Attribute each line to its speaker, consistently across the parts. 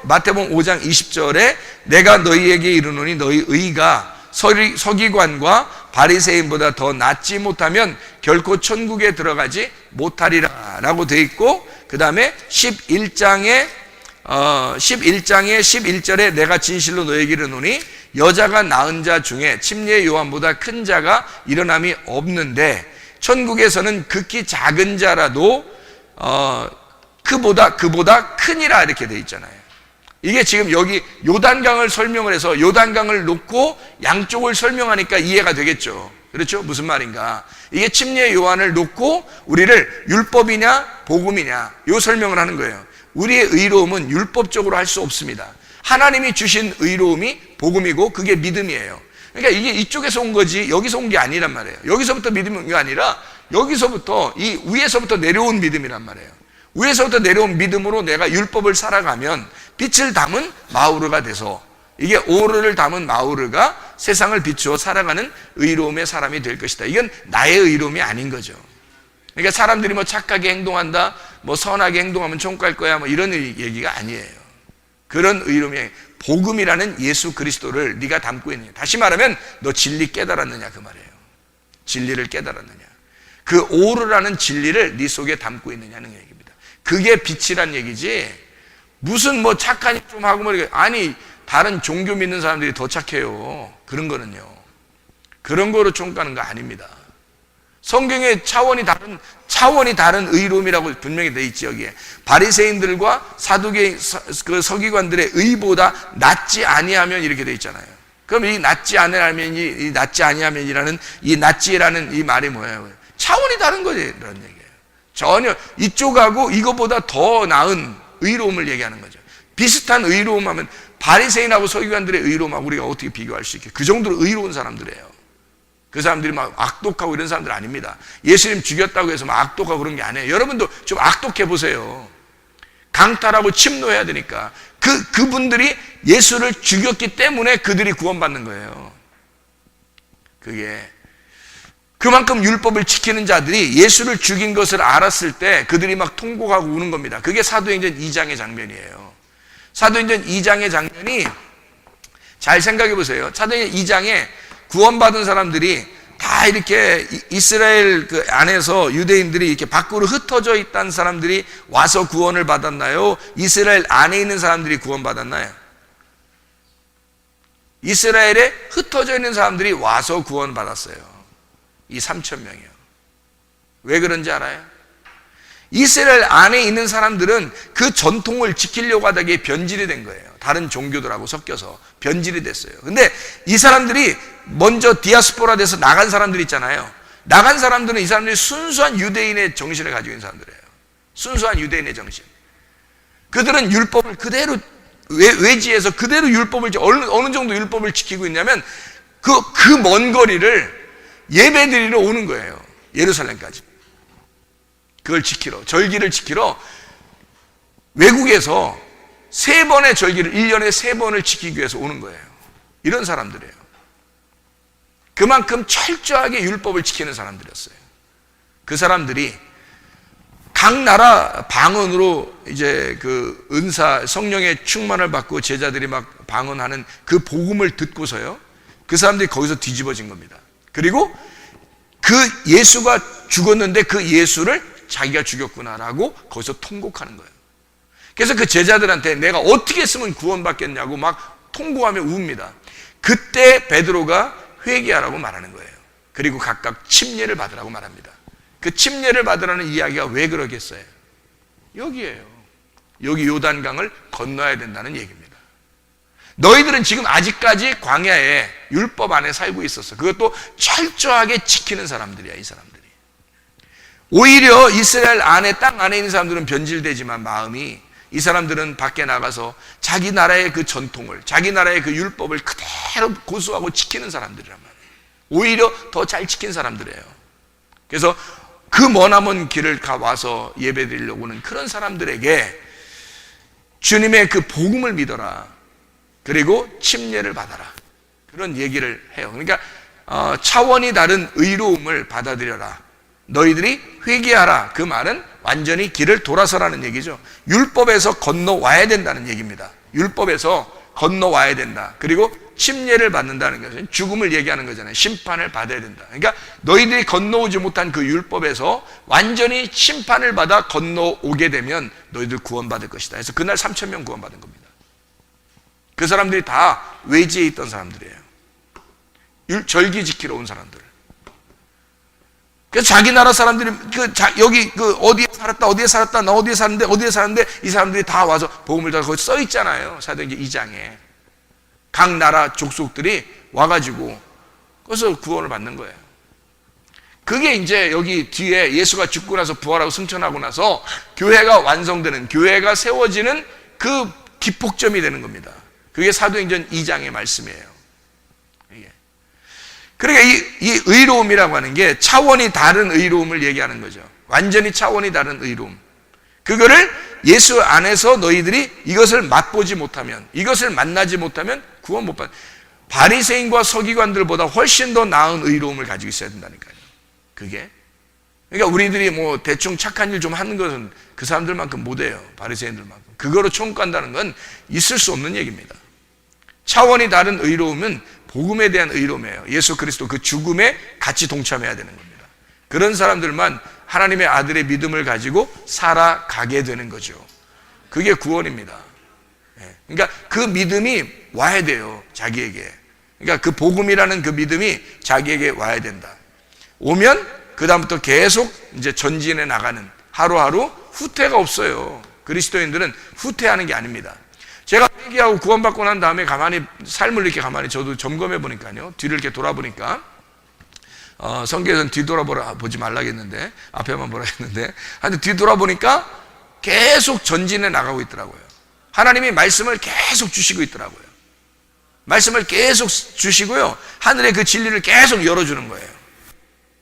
Speaker 1: 마태복음 5장 20절에 내가 너희에게 이르노니 너희 의가 서기관과 바리새인보다 더 낫지 못하면 결코 천국에 들어가지 못하리라 라고 되어 있고, 그 다음에 11장의 11절에 내가 진실로 너희에게 이르노니 여자가 낳은 자 중에 침례 요한보다 큰 자가 일어남이 없는데 천국에서는 극히 작은 자라도 그보다 크니라 이렇게 되어 있잖아요. 이게 지금 여기 요단강을 설명을 해서 요단강을 놓고 양쪽을 설명하니까 이해가 되겠죠. 그렇죠? 무슨 말인가? 이게 침례 요한을 놓고 우리를 율법이냐 복음이냐 요 설명을 하는 거예요. 우리의 의로움은 율법적으로 할 수 없습니다. 하나님이 주신 의로움이 복음이고 그게 믿음이에요. 그러니까 이게 이쪽에서 온 거지 여기서 온 게 아니란 말이에요. 여기서부터 믿음이 아니라 여기서부터 이 위에서부터 내려온 믿음이란 말이에요. 위에서부터 내려온 믿음으로 내가 율법을 살아가면 빛을 담은 마우르가 돼서, 이게 오르를 담은 마우르가 세상을 비추어 살아가는 의로움의 사람이 될 것이다. 이건 나의 의로움이 아닌 거죠. 그러니까 사람들이 뭐 착하게 행동한다, 뭐 선하게 행동하면 천국 갈 거야, 뭐 이런 얘기가 아니에요. 그런 의로움이 복음이라는 예수 그리스도를 네가 담고 있느냐. 다시 말하면 너 진리 깨달았느냐 그 말이에요. 진리를 깨달았느냐. 그 오르라는 진리를 네 속에 담고 있느냐는 얘기입니다. 그게 빛이란 얘기지, 무슨 뭐 착한 일 좀 하고 뭐 이렇게, 아니 다른 종교 믿는 사람들이 더 착해요. 그런 거는요, 그런 거로 총 가는 거 아닙니다. 성경의 차원이 다른 의로움이라고 분명히 돼 있지. 여기에 바리새인들과 사두개 그 서기관들의 의보다 낫지 아니하면 이렇게 돼 있잖아요. 그럼 이 낫지 아니하면이, 이 낫지 아니하면이라는 이 낫지라는 이 말이 뭐예요? 차원이 다른 거지 이런 얘기예요. 전혀 이쪽하고 이거보다 더 나은 의로움을 얘기하는 거죠. 비슷한 의로움 하면 바리새인하고 서기관들의 의로움하고 우리가 어떻게 비교할 수 있게, 그 정도로 의로운 사람들이에요. 그 사람들이 막 악독하고 이런 사람들 아닙니다. 예수님 죽였다고 해서 막 악독하고 그런 게 아니에요. 여러분도 좀 악독해 보세요. 강탈하고 침노해야 되니까. 그분들이 예수를 죽였기 때문에 그들이 구원받는 거예요. 그게 그만큼 율법을 지키는 자들이 예수를 죽인 것을 알았을 때 그들이 막 통곡하고 우는 겁니다. 그게 사도행전 2장의 장면이에요. 사도행전 2장의 장면이, 잘 생각해 보세요. 사도행전 2장에 구원받은 사람들이 다 이렇게 이스라엘 그 안에서 유대인들이 이렇게 밖으로 흩어져 있다는 사람들이 와서 구원을 받았나요? 이스라엘 안에 있는 사람들이 구원받았나요? 이스라엘에 흩어져 있는 사람들이 와서 구원받았어요. 이 3,000명이요. 왜 그런지 알아요? 이스라엘 안에 있는 사람들은 그 전통을 지키려고 하다가 변질이 된 거예요. 다른 종교들하고 섞여서 변질이 됐어요. 근데 이 사람들이 먼저 디아스포라 돼서 나간 사람들이 있잖아요. 나간 사람들은 이 사람들이 순수한 유대인의 정신을 가지고 있는 사람들이에요. 순수한 유대인의 정신. 그들은 율법을 그대로 외지에서 그대로 율법을, 어느 정도 율법을 지키고 있냐면 그 먼 거리를 예배드리러 오는 거예요. 예루살렘까지. 그걸 지키러, 절기를 지키러 외국에서 3번의 절기를 1년에 3번을 지키기 위해서 오는 거예요. 이런 사람들이에요. 그만큼 철저하게 율법을 지키는 사람들이었어요. 그 사람들이 각 나라 방언으로 이제 그 은사, 성령의 충만을 받고 제자들이 막 방언하는 그 복음을 듣고서요, 그 사람들이 거기서 뒤집어진 겁니다. 그리고 그 예수가 죽었는데 그 예수를 자기가 죽였구나라고 거기서 통곡하는 거예요. 그래서 그 제자들한테 내가 어떻게 했으면 구원받겠냐고 막 통곡하며 웁니다. 그때 베드로가 회개하라고 말하는 거예요. 그리고 각각 침례를 받으라고 말합니다. 그 침례를 받으라는 이야기가 왜 그러겠어요? 여기에요. 여기 요단강을 건너야 된다는 얘기입니다. 너희들은 지금 아직까지 광야에 율법 안에 살고 있었어. 그것도 철저하게 지키는 사람들이야, 이 사람들이. 오히려 이스라엘 안에, 땅 안에 있는 사람들은 변질되지만 마음이, 이 사람들은 밖에 나가서 자기 나라의 그 전통을, 자기 나라의 그 율법을 그대로 고수하고 지키는 사람들이란 말이에요. 오히려 더 잘 지킨 사람들이에요. 그래서 그 머나먼 길을 와서 예배 드리려고 오는 그런 사람들에게 주님의 그 복음을 믿어라. 그리고 침례를 받아라. 그런 얘기를 해요. 그러니까 차원이 다른 의로움을 받아들여라. 너희들이 회개하라. 그 말은 완전히 길을 돌아서라는 얘기죠. 율법에서 건너와야 된다는 얘기입니다. 율법에서 건너와야 된다. 그리고 침례를 받는다는 것은 죽음을 얘기하는 거잖아요. 심판을 받아야 된다. 그러니까 너희들이 건너오지 못한 그 율법에서 완전히 심판을 받아 건너오게 되면 너희들 구원받을 것이다. 그래서 그날 3,000명 구원받은 겁니다. 그 사람들이 다 외지에 있던 사람들이에요. 절기 지키러 온 사람들. 그래서 자기 나라 사람들이 여기 어디에 살았다 나 어디에 사는데 이 사람들이 다 와서 복음을 다 거기 써 있잖아요. 사도행전 2장에 각 나라 족속들이 와가지고 그래서 구원을 받는 거예요. 그게 이제 여기 뒤에 예수가 죽고 나서 부활하고 승천하고 나서 교회가 완성되는, 교회가 세워지는 그 기폭점이 되는 겁니다. 그게 사도행전 2장의 말씀이에요. 그러니까 이 의로움이라고 하는 게 차원이 다른 의로움을 얘기하는 거죠. 완전히 차원이 다른 의로움. 그거를 예수 안에서 너희들이 이것을 맛보지 못하면, 이것을 만나지 못하면 구원 못 받아. 바리새인과 서기관들보다 훨씬 더 나은 의로움을 가지고 있어야 된다니까요. 그게. 그러니까 우리들이 뭐 대충 착한 일 좀 하는 것은 그 사람들만큼 못해요. 바리새인들만큼. 그거로 천국 간다는 건 있을 수 없는 얘기입니다. 차원이 다른 의로움은 복음에 대한 의로움이에요. 예수 그리스도 그 죽음에 같이 동참해야 되는 겁니다. 그런 사람들만 하나님의 아들의 믿음을 가지고 살아가게 되는 거죠. 그게 구원입니다. 그러니까 그 믿음이 와야 돼요. 자기에게. 그러니까 그 복음이라는 그 믿음이 자기에게 와야 된다. 오면 그 다음부터 계속 이제 전진해 나가는, 하루하루 후퇴가 없어요. 그리스도인들은 후퇴하는 게 아닙니다. 제가 회개하고 구원받고 난 다음에 가만히 삶을 이렇게 가만히 저도 점검해 보니까요, 뒤를 이렇게 돌아보니까 성경에서는 뒤돌아보지 말라겠는데 앞에만 보라겠는데 하여튼 뒤돌아보니까 계속 전진해 나가고 있더라고요. 하나님이 말씀을 계속 주시고 있더라고요. 말씀을 계속 주시고요, 하늘의 그 진리를 계속 열어주는 거예요.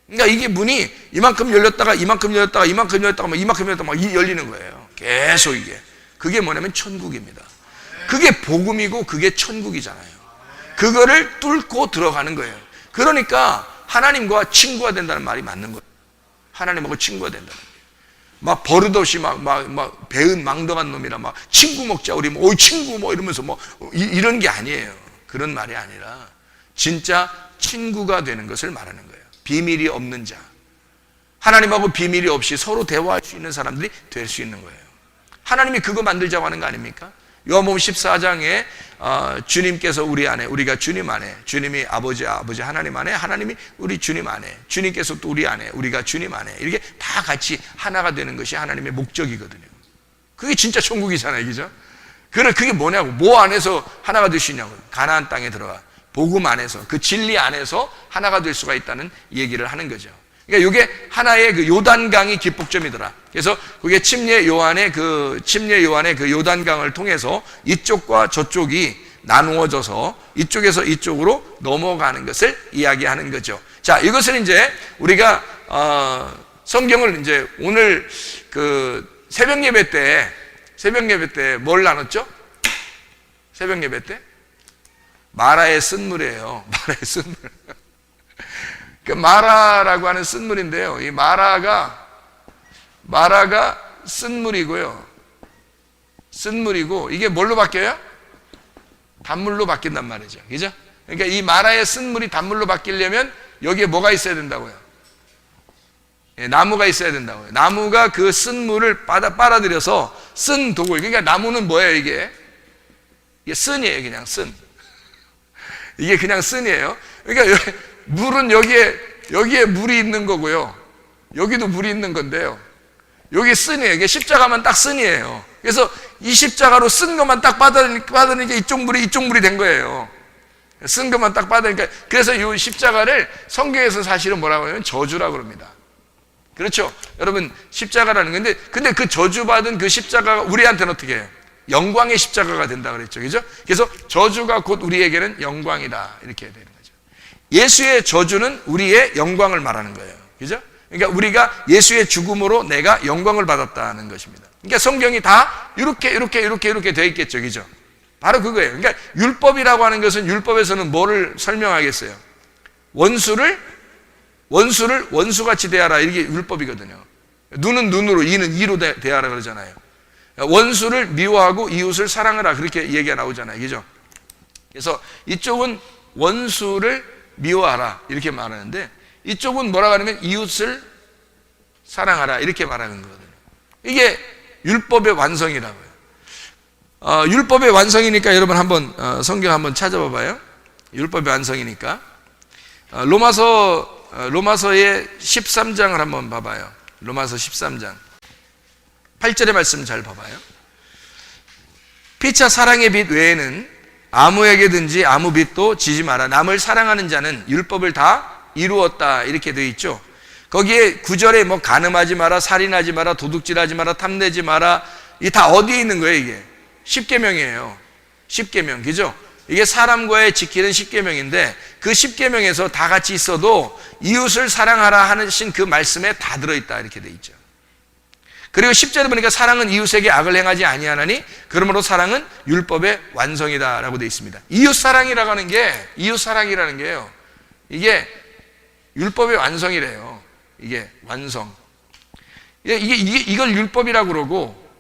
Speaker 1: 그러니까 이게 문이 이만큼 열렸다가 이만큼 열렸다가 이만큼 열렸다가 막 이만큼 열렸다가 막 열리는 거예요. 계속 이게. 그게 뭐냐면 천국입니다. 그게 복음이고 그게 천국이잖아요. 그거를 뚫고 들어가는 거예요. 그러니까 하나님과 친구가 된다는 말이 맞는 거예요. 하나님하고 친구가 된다는 거예요. 막 버릇없이 막 배은 망덕한 놈이라 막 친구 먹자 우리 뭐 친구 뭐 이러면서 뭐 이런 게 아니에요. 그런 말이 아니라 진짜 친구가 되는 것을 말하는 거예요. 비밀이 없는 자, 하나님하고 비밀이 없이 서로 대화할 수 있는 사람들이 될 수 있는 거예요. 하나님이 그거 만들자고 하는 거 아닙니까? 요한복음 14장에 주님께서 우리 안에, 우리가 주님 안에, 주님이 아버지 하나님 안에, 하나님이 우리 주님 안에, 주님께서 또 우리 안에, 우리가 주님 안에, 이렇게 다 같이 하나가 되는 것이 하나님의 목적이거든요. 그게 진짜 천국이잖아요, 그죠? 그게 뭐냐고, 뭐 안에서 하나가 될 수 있냐고. 가나안 땅에 들어가 복음 안에서, 그 진리 안에서 하나가 될 수가 있다는 얘기를 하는 거죠. 그러니까 이게 하나의 그 요단강이 기폭점이더라. 그래서 그게 침례 요한의 그 요단강을 통해서 이쪽과 저쪽이 나누어져서 이쪽에서 이쪽으로 넘어가는 것을 이야기하는 거죠. 자, 이것을 이제 우리가 성경을 이제 오늘 그 새벽 예배 때 뭘 나눴죠? 새벽 예배 때 마라의 쓴물이에요. 마라의 쓴물. 그 마라라고 하는 쓴물인데요. 이 마라가 쓴물이고요. 쓴물이고 이게 뭘로 바뀌어요? 단물로 바뀐단 말이죠. 그죠? 그러니까 이 마라의 쓴물이 단물로 바뀌려면 여기에 뭐가 있어야 된다고요? 나무가 있어야 된다고요. 나무가 그 쓴물을 빨아들여서 쓴 독을, 그러니까 나무는 뭐예요, 이게 쓴이에요. 그냥 쓴. 이게 그냥 쓴이에요. 그러니까 물은 여기에 물이 있는 거고요. 여기도 물이 있는 건데요. 여기 쓴이에요. 이게 십자가만 딱 쓴이에요. 그래서 이 십자가로 쓴 것만 딱 받으니까 이쪽 물이 된 거예요. 쓴 것만 딱 받으니까. 그래서 이 십자가를 성경에서 사실은 뭐라고 하냐면 저주라고 합니다. 그렇죠? 여러분, 십자가라는 건데, 근데 그 저주받은 그 십자가가 우리한테는 어떻게 해요? 영광의 십자가가 된다 그랬죠. 그죠? 그래서 저주가 곧 우리에게는 영광이다. 이렇게 되는 거죠. 예수의 저주는 우리의 영광을 말하는 거예요. 그죠? 그러니까 우리가 예수의 죽음으로 내가 영광을 받았다는 것입니다. 그러니까 성경이 다 이렇게 되어 있겠죠. 그죠? 바로 그거예요. 그러니까 율법이라고 하는 것은 율법에서는 뭐를 설명하겠어요? 원수를 원수같이 대하라. 이게 율법이거든요. 눈은 눈으로, 이는 이로 대하라 그러잖아요. 원수를 미워하고 이웃을 사랑하라, 그렇게 얘기가 나오잖아요. 그죠? 그래서 이쪽은 원수를 미워하라 이렇게 말하는데, 이쪽은 뭐라고 하냐면 이웃을 사랑하라 이렇게 말하는 거거든요. 이게 율법의 완성이라고요. 율법의 완성이니까 여러분 한번 성경 한번 찾아봐 봐요. 율법의 완성이니까 로마서의 13장을 한번 봐봐요. 로마서 13장 8절의 말씀 잘 봐봐요. 피차 사랑의 빛 외에는 아무에게든지 아무 빛도 지지 마라. 남을 사랑하는 자는 율법을 다 이루었다 이렇게 되어 있죠. 거기에 9절에 뭐 간음하지 마라, 살인하지 마라, 도둑질하지 마라, 탐내지 마라, 이게 다 어디에 있는 거예요? 이게 10계명이에요. 10계명, 그죠? 이게 사람과의 지키는 10계명인데 그 10계명에서 다 같이 있어도 이웃을 사랑하라 하신 그 말씀에 다 들어있다 이렇게 돼 있죠. 그리고 10절에 보니까 사랑은 이웃에게 악을 행하지 아니하나니 그러므로 사랑은 율법의 완성이다 라고 돼 있습니다. 이웃사랑이라고 하는 게, 이웃사랑이라는 게요, 이게 율법의 완성이래요. 이게 완성. 이걸 율법이라고 그러고,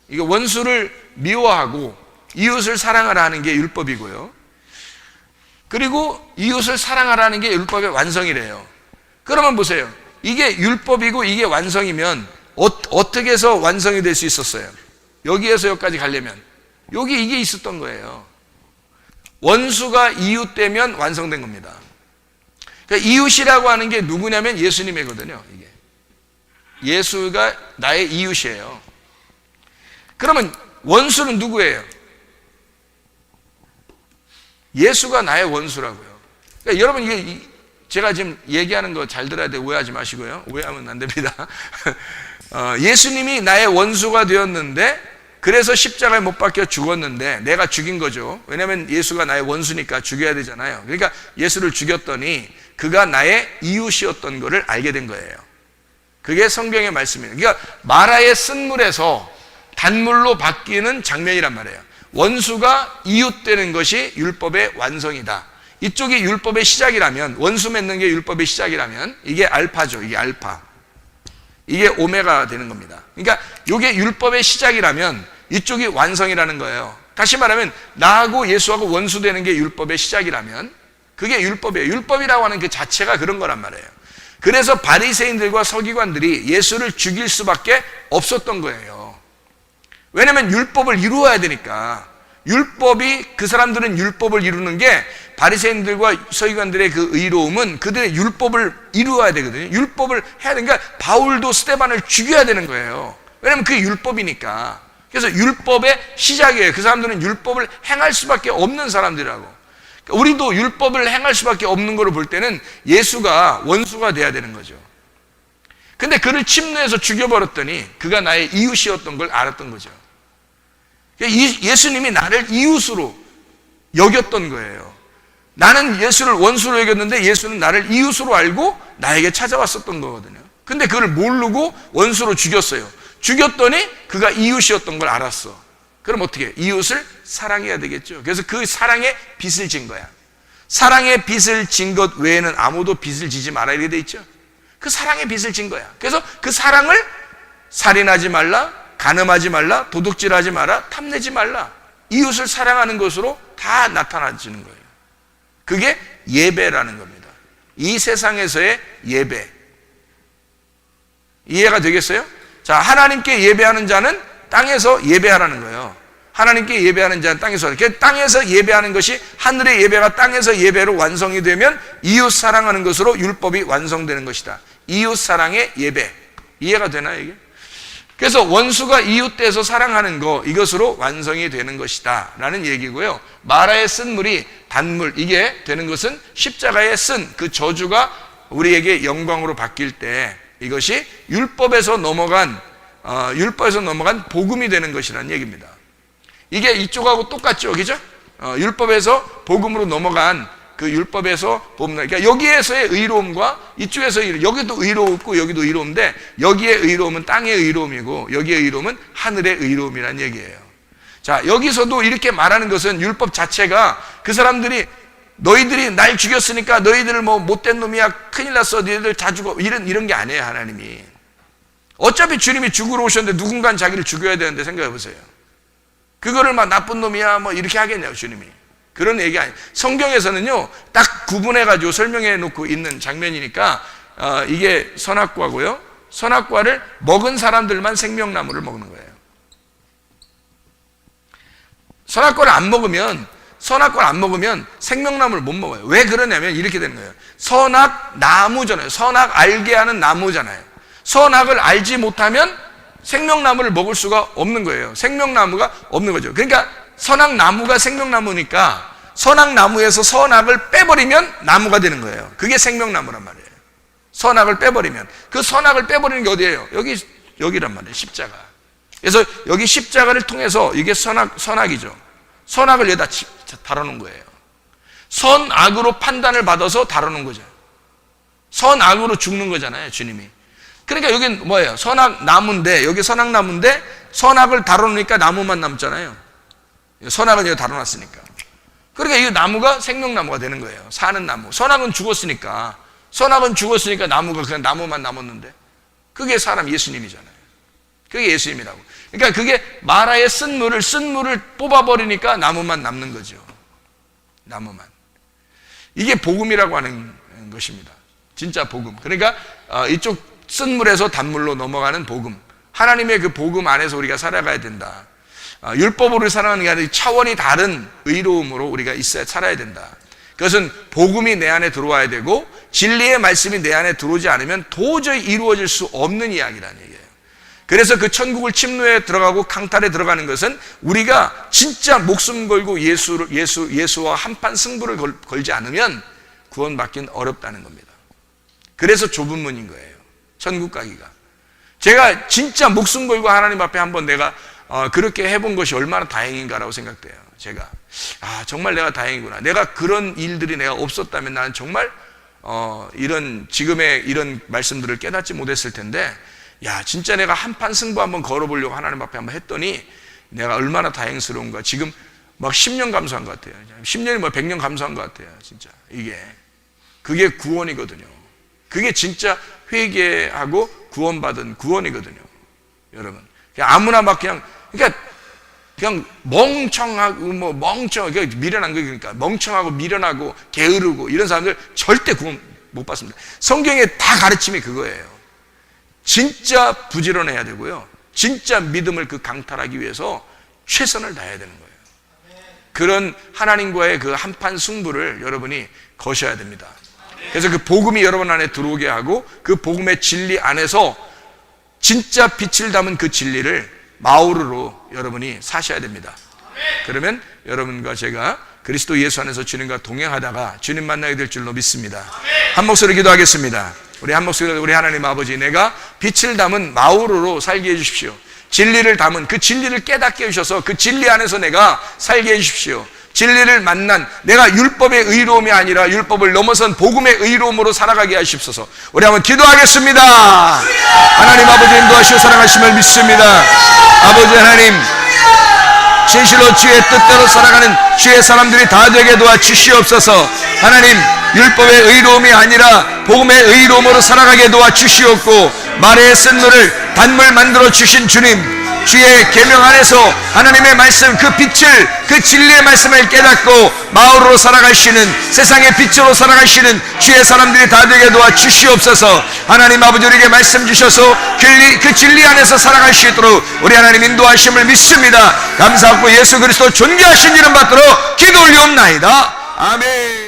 Speaker 1: 이게 원수를 미워하고 이웃을 사랑하라 하는 게 율법이고요. 그리고 이웃을 사랑하라 하는 게 율법의 완성이래요. 그러면 보세요. 이게 율법이고 이게 완성이면 어떻게 해서 완성이 될 수 있었어요? 여기에서 여기까지 가려면 여기 이게 있었던 거예요. 원수가 이웃되면 완성된 겁니다. 그러니까 이웃이라고 하는 게 누구냐면 예수님이거든요. 이게 예수가 나의 이웃이에요. 그러면 원수는 누구예요? 예수가 나의 원수라고요. 그러니까 여러분, 이게 제가 지금 얘기하는 거 잘 들어야 돼. 오해하지 마시고요. 오해하면 안 됩니다. 예수님이 나의 원수가 되었는데, 그래서 십자가에 못 박혀 죽었는데 내가 죽인 거죠. 왜냐하면 예수가 나의 원수니까 죽여야 되잖아요. 그러니까 예수를 죽였더니 그가 나의 이웃이었던 것을 알게 된 거예요. 그게 성경의 말씀이에요. 그러니까 마라의 쓴물에서 단물로 바뀌는 장면이란 말이에요. 원수가 이웃되는 것이 율법의 완성이다. 이쪽이 율법의 시작이라면, 원수 맺는 게 율법의 시작이라면 이게 알파죠. 이게 알파. 이게 오메가 되는 겁니다. 그러니까 이게 율법의 시작이라면 이쪽이 완성이라는 거예요. 다시 말하면 나하고 예수하고 원수되는 게 율법의 시작이라면 그게 율법이에요. 율법이라고 하는 그 자체가 그런 거란 말이에요. 그래서 바리새인들과 서기관들이 예수를 죽일 수밖에 없었던 거예요. 왜냐하면 율법을 이루어야 되니까. 율법이, 그 사람들은 율법을 이루는 게, 바리새인들과 서기관들의 그 의로움은 그들의 율법을 이루어야 되거든요. 율법을 해야 되니까 바울도 스데반을 죽여야 되는 거예요. 왜냐하면 그게 율법이니까. 그래서 율법의 시작이에요. 그 사람들은 율법을 행할 수밖에 없는 사람들이라고. 우리도 율법을 행할 수밖에 없는 거를 볼 때는 예수가 원수가 돼야 되는 거죠. 근데 그를 침노해서 죽여버렸더니 그가 나의 이웃이었던 걸 알았던 거죠. 예수님이 나를 이웃으로 여겼던 거예요. 나는 예수를 원수로 여겼는데 예수는 나를 이웃으로 알고 나에게 찾아왔었던 거거든요. 근데 그걸 모르고 원수로 죽였어요. 죽였더니 그가 이웃이었던 걸 알았어. 그럼 어떻게 해? 이웃을 사랑해야 되겠죠. 그래서 그 사랑에 빚을 진 거야. 사랑의 빚을 진 것 외에는 아무도 빚을 지지 말아 이렇게 돼 있죠. 그 사랑의 빚을 진 거야. 그래서 그 사랑을 살인하지 말라, 간음하지 말라, 도둑질하지 마라, 탐내지 말라, 이웃을 사랑하는 것으로 다 나타나지는 거예요. 그게 예배라는 겁니다. 이 세상에서의 예배. 이해가 되겠어요? 자, 하나님께 예배하는 자는 땅에서 예배하라는 거예요. 하나님께 예배하는 자는 땅에서. 땅에서 예배하는 것이, 하늘의 예배가 땅에서 예배로 완성이 되면 이웃 사랑하는 것으로 율법이 완성되는 것이다. 이웃 사랑의 예배. 이해가 되나요, 이게? 그래서 원수가 이웃돼서 사랑하는 거, 이것으로 완성이 되는 것이다 라는 얘기고요. 마라의 쓴물이 단물, 이게 되는 것은 십자가의 쓴 그 저주가 우리에게 영광으로 바뀔 때 이것이 율법에서 넘어간 복음이 되는 것이라는 얘기입니다. 이게 이쪽하고 똑같죠, 그죠? 율법에서 복음으로 넘어간 그 율법에서 복음, 그러니까 여기에서의 의로움과 이쪽에서 여기도 의롭고 여기도 의로운데, 여기의 의로움은 땅의 의로움이고 여기의 의로움은 하늘의 의로움이라는 얘기예요. 자, 여기서도 이렇게 말하는 것은 율법 자체가 그 사람들이 너희들이 날 죽였으니까 너희들 뭐 못된 놈이야, 큰일 났어, 너희들 다 죽어, 이런 게 아니에요. 하나님이 어차피 주님이 죽으러 오셨는데 누군가는 자기를 죽여야 되는데 생각해 보세요. 그거를 막 나쁜 놈이야 뭐 이렇게 하겠냐고 주님이. 그런 얘기 아니에요. 성경에서는요 딱 구분해가지고 설명해 놓고 있는 장면이니까 이게 선악과고요. 선악과를 먹은 사람들만 생명나무를 먹는 거예요. 선악과를 안 먹으면 생명나무를 못 먹어요. 왜 그러냐면 이렇게 되는 거예요. 선악나무잖아요. 선악 알게 하는 나무잖아요. 선악을 알지 못하면 생명나무를 먹을 수가 없는 거예요. 생명나무가 없는 거죠. 그러니까 선악나무가 생명나무니까 선악나무에서 선악을 빼버리면 나무가 되는 거예요. 그게 생명나무란 말이에요. 선악을 빼버리면. 그 선악을 빼버리는 게 어디예요? 여기란 말이에요. 십자가. 그래서 여기 십자가를 통해서 이게 선악이죠. 선악을 여기다 다뤄놓은 거예요. 선악으로 판단을 받아서 다뤄놓은 거죠. 선악으로 죽는 거잖아요, 주님이. 그러니까 여긴 뭐예요? 선악나무인데, 여기 선악나무인데, 선악을 다뤄놓으니까 나무만 남잖아요. 선악은 여기 다뤄놨으니까. 그러니까 이 나무가 생명나무가 되는 거예요. 사는 나무. 선악은 죽었으니까 나무가 그냥 나무만 남았는데, 그게 사람 예수님이잖아요. 그게 예수님이라고. 그러니까 그게 마라의 쓴 물을 뽑아버리니까 나무만 남는 거죠. 나무만. 이게 복음이라고 하는 것입니다. 진짜 복음. 그러니까 이쪽 쓴 물에서 단물로 넘어가는 복음. 하나님의 그 복음 안에서 우리가 살아가야 된다. 율법으로 살아가는 게 아니라 차원이 다른 의로움으로 우리가 살아야 된다. 그것은 복음이 내 안에 들어와야 되고 진리의 말씀이 내 안에 들어오지 않으면 도저히 이루어질 수 없는 이야기라는 얘기예요. 그래서 그 천국을 침노에 들어가고 강탈에 들어가는 것은 우리가 진짜 목숨 걸고 예수와 한판 승부를 걸지 않으면 구원받기는 어렵다는 겁니다. 그래서 좁은 문인 거예요. 천국 가기가. 제가 진짜 목숨 걸고 하나님 앞에 한번 내가 그렇게 해본 것이 얼마나 다행인가라고 생각돼요. 제가 정말 내가 다행이구나. 내가 그런 일들이 내가 없었다면 나는 정말 지금의 이런 말씀들을 깨닫지 못했을 텐데, 진짜 내가 한판 승부 한번 걸어보려고 하나님 앞에 한번 했더니 내가 얼마나 다행스러운가. 지금 막 10년 감수한 것 같아요. 10년이 100년 감수한 것 같아요. 진짜 그게 구원이거든요. 그게 진짜 회개하고 구원받은 구원이거든요. 여러분, 그냥 아무나 막 그냥 멍청하고 미련한 거. 그러니까 멍청하고 미련하고 게으르고 이런 사람들 절대 구원 못 받습니다. 성경에 다 가르침이 그거예요. 진짜 부지런해야 되고요. 진짜 믿음을 강탈하기 위해서 최선을 다해야 되는 거예요. 그런 하나님과의 그 한판 승부를 여러분이 거셔야 됩니다. 그래서 그 복음이 여러분 안에 들어오게 하고 그 복음의 진리 안에서 진짜 빛을 담은 그 진리를 마오르로 여러분이 사셔야 됩니다. 그러면 여러분과 제가 그리스도 예수 안에서 주님과 동행하다가 주님 만나게 될 줄로 믿습니다. 한 목소리 기도하겠습니다. 우리 한 목소리, 우리 하나님 아버지, 내가 빛을 담은 마오르로 살게 해주십시오. 진리를 담은 그 진리를 깨닫게 해주셔서 그 진리 안에서 내가 살게 해주십시오. 진리를 만난 내가 율법의 의로움이 아니라 율법을 넘어선 복음의 의로움으로 살아가게 하십소서. 우리 한번 기도하겠습니다. 하나님 아버지 인도하시고 사랑하심을 믿습니다. 아버지 하나님, 진실로 주의 뜻대로 살아가는 주의 사람들이 다 되게 도와주시옵소서. 하나님, 율법의 의로움이 아니라 복음의 의로움으로 살아가게 도와주시옵고, 말의 쓴 물을 단물 만들어 주신 주님, 주의 계명 안에서 하나님의 말씀, 그 빛을, 그 진리의 말씀을 깨닫고 마을로 살아가시는, 세상의 빛으로 살아가시는 주의 사람들이 다 되게 도와주시옵소서. 하나님 아버지, 우리에게 말씀 주셔서 그 진리 안에서 살아갈 수 있도록 우리 하나님 인도하심을 믿습니다. 감사하고 예수 그리스도 존귀하신 이름 받들어 기도 올리옵나이다. 아멘.